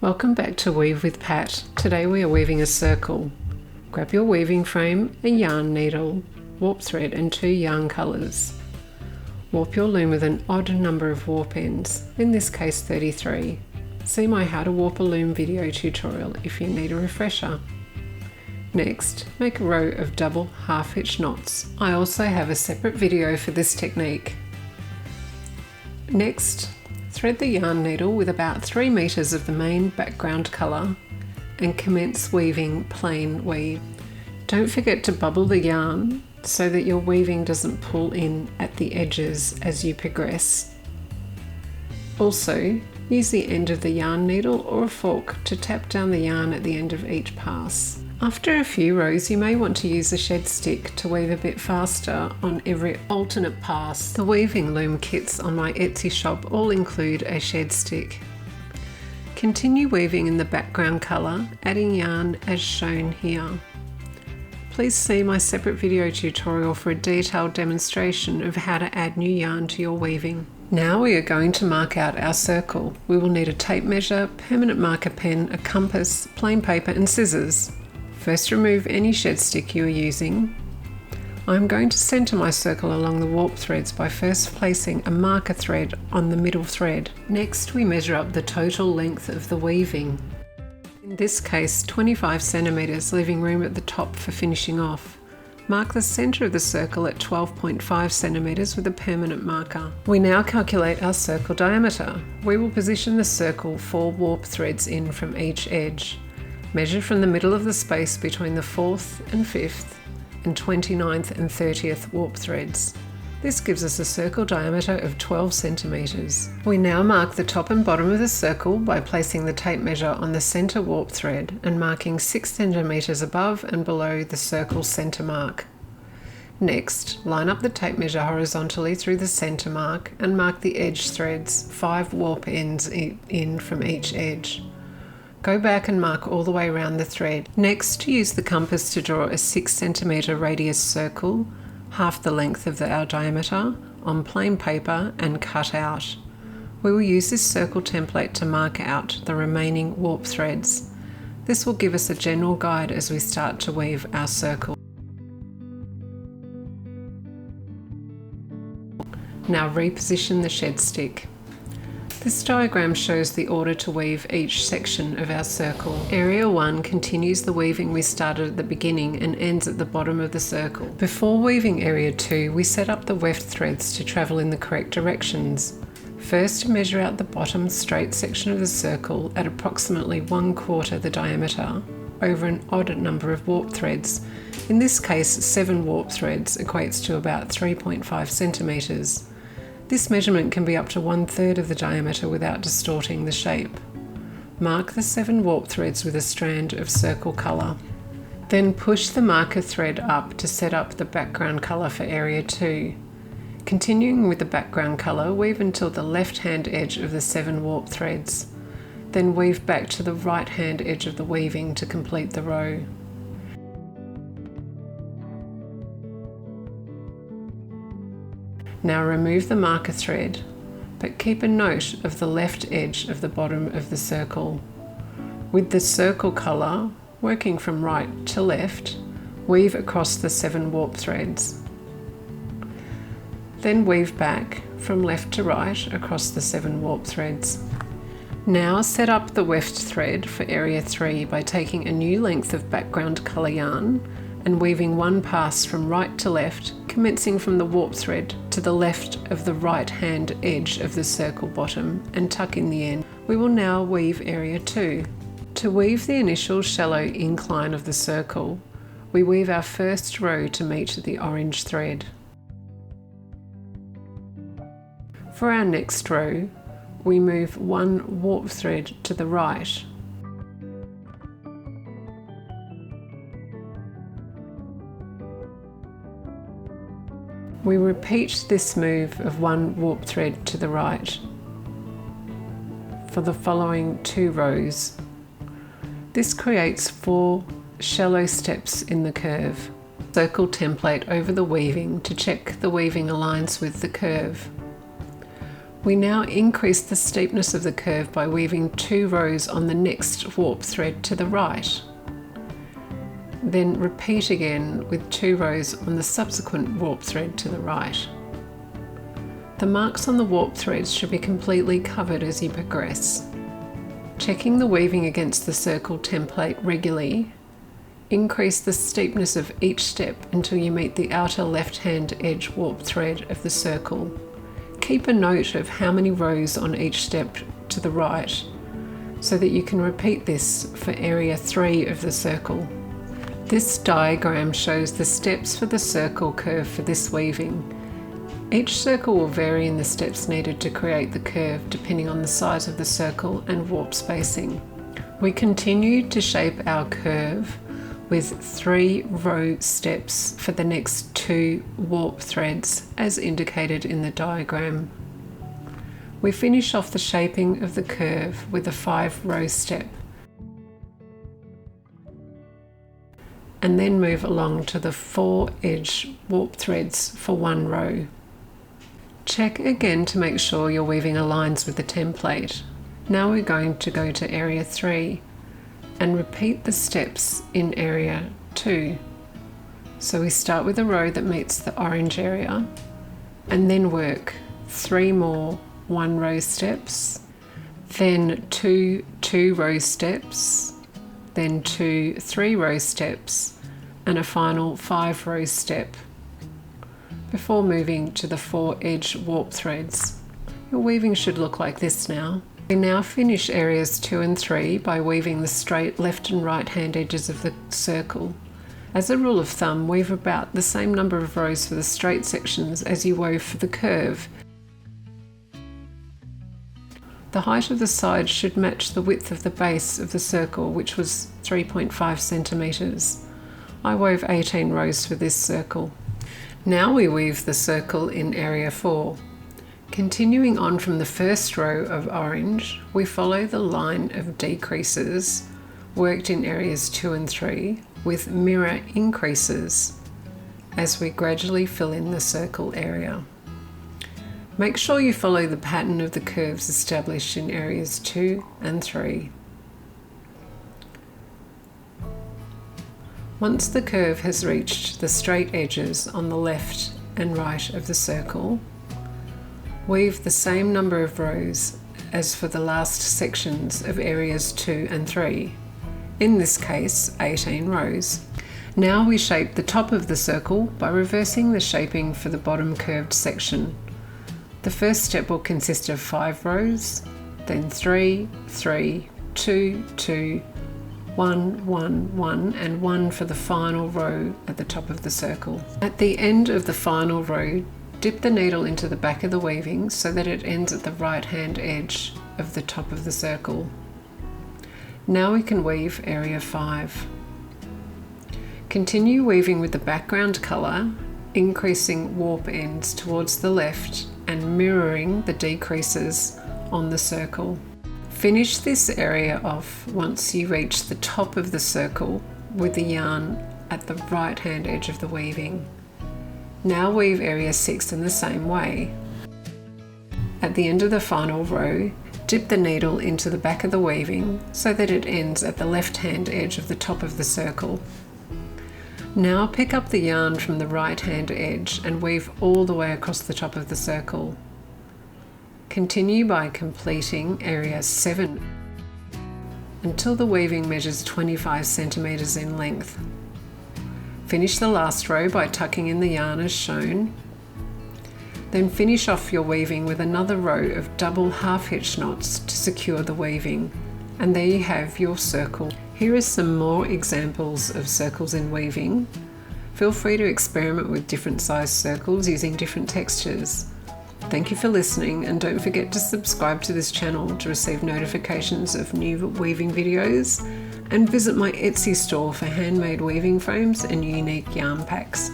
Welcome back to Weave with Pat. Today we are weaving a circle. Grab your weaving frame, a yarn needle, warp thread and 2 yarn colours. Warp your loom with an odd number of warp ends, in this case 33. See my How to Warp a Loom video tutorial if you need a refresher. Next, make a row of double half-hitch knots. I also have a separate video for this technique. Next, thread the yarn needle with about 3 meters of the main background colour and commence weaving plain weave. Don't forget to bubble the yarn so that your weaving doesn't pull in at the edges as you progress. Also, use the end of the yarn needle or a fork to tap down the yarn at the end of each pass. After a few rows, you may want to use a shed stick to weave a bit faster on every alternate pass. The weaving loom kits on my Etsy shop all include a shed stick. Continue weaving in the background colour, adding yarn as shown here. Please see my separate video tutorial for a detailed demonstration of how to add new yarn to your weaving. Now we are going to mark out our circle. We will need a tape measure, permanent marker pen, a compass, plain paper and scissors. First, remove any shed stick you are using. I'm going to centre my circle along the warp threads by first placing a marker thread on the middle thread. Next, we measure up the total length of the weaving. In this case, 25 centimetres, leaving room at the top for finishing off. Mark the centre of the circle at 12.5 centimetres with a permanent marker. We now calculate our circle diameter. We will position the circle 4 warp threads in from each edge. Measure from the middle of the space between the 4th and 5th and 29th and 30th warp threads. This gives us a circle diameter of 12 centimetres. We now mark the top and bottom of the circle by placing the tape measure on the centre warp thread and marking 6 centimetres above and below the circle's centre mark. Next, line up the tape measure horizontally through the centre mark and mark the edge threads, 5 warp ends in from each edge. Go back and mark all the way around the thread. Next, use the compass to draw a 6 centimetre radius circle, half the length of our diameter, on plain paper and cut out. We will use this circle template to mark out the remaining warp threads. This will give us a general guide as we start to weave our circle. Now reposition the shed stick. This diagram shows the order to weave each section of our circle. Area 1 continues the weaving we started at the beginning and ends at the bottom of the circle. Before weaving Area 2, we set up the weft threads to travel in the correct directions. First, measure out the bottom straight section of the circle at approximately 1/4 the diameter over an odd number of warp threads. In this case, 7 warp threads equates to about 3.5 centimetres. This measurement can be up to 1/3 of the diameter without distorting the shape. Mark the 7 warp threads with a strand of circle colour. Then push the marker thread up to set up the background colour for Area 2. Continuing with the background colour, weave until the left-hand edge of the 7 warp threads. Then weave back to the right-hand edge of the weaving to complete the row. Now remove the marker thread, but keep a note of the left edge of the bottom of the circle. With the circle colour, working from right to left, weave across the 7 warp threads. Then weave back from left to right across the 7 warp threads. Now set up the weft thread for Area 3 by taking a new length of background colour yarn and weaving 1 pass from right to left, commencing from the warp thread to the left of the right hand edge of the circle bottom and tuck in the end. We will now weave Area 2. To weave the initial shallow incline of the circle, we weave our first row to meet the orange thread. For our next row, we move 1 warp thread to the right. We repeat this move of 1 warp thread to the right for the following 2 rows. This creates 4 shallow steps in the curve. Circle template over the weaving to check the weaving aligns with the curve. We now increase the steepness of the curve by weaving 2 rows on the next warp thread to the right. Then repeat again with 2 rows on the subsequent warp thread to the right. The marks on the warp threads should be completely covered as you progress. Checking the weaving against the circle template regularly, increase the steepness of each step until you meet the outer left-hand edge warp thread of the circle. Keep a note of how many rows on each step to the right so that you can repeat this for area 3 of the circle. This diagram shows the steps for the circle curve for this weaving. Each circle will vary in the steps needed to create the curve depending on the size of the circle and warp spacing. We continue to shape our curve with 3 row steps for the next 2 warp threads as indicated in the diagram. We finish off the shaping of the curve with a 5 row step and then move along to the 4 edge warp threads for 1 row. Check again to make sure your weaving aligns with the template. Now we're going to go to area 3 and repeat the steps in area 2. So we start with a row that meets the orange area and then work 3 more 1 row steps, then 2 2 row steps, then 2 3 row steps and a final 5 row step before moving to the 4 edge warp threads. Your weaving should look like this now. We now finish areas 2 and 3 by weaving the straight left and right hand edges of the circle. As a rule of thumb, weave about the same number of rows for the straight sections as you wove for the curve. The height of the sides should match the width of the base of the circle, which was 3.5 centimeters. I wove 18 rows for this circle. Now we weave the circle in area 4. Continuing on from the first row of orange, we follow the line of decreases worked in areas 2 and 3 with mirror increases as we gradually fill in the circle area. Make sure you follow the pattern of the curves established in areas 2 and 3. Once the curve has reached the straight edges on the left and right of the circle, weave the same number of rows as for the last sections of areas 2 and 3, in this case 18 rows. Now we shape the top of the circle by reversing the shaping for the bottom curved section. The first step will consist of 5 rows, then 3, 3, 2, 2, 1, 1, 1 and 1 for the final row at the top of the circle. At the end of the final row, dip the needle into the back of the weaving so that it ends at the right hand edge of the top of the circle. Now we can weave area 5. Continue weaving with the background colour, increasing warp ends towards the left and mirroring the decreases on the circle. Finish this area off once you reach the top of the circle with the yarn at the right hand edge of the weaving. Now weave area 6 in the same way. At the end of the final row, dip the needle into the back of the weaving so that it ends at the left hand edge of the top of the circle. Now pick up the yarn from the right hand edge and weave all the way across the top of the circle. Continue by completing area 7 until the weaving measures 25 centimeters in length. Finish the last row by tucking in the yarn as shown. Then finish off your weaving with another row of double half hitch knots to secure the weaving. And there you have your circle. Here are some more examples of circles in weaving. Feel free to experiment with different sized circles using different textures. Thank you for listening, and don't forget to subscribe to this channel to receive notifications of new weaving videos, and visit my Etsy store for handmade weaving frames and unique yarn packs.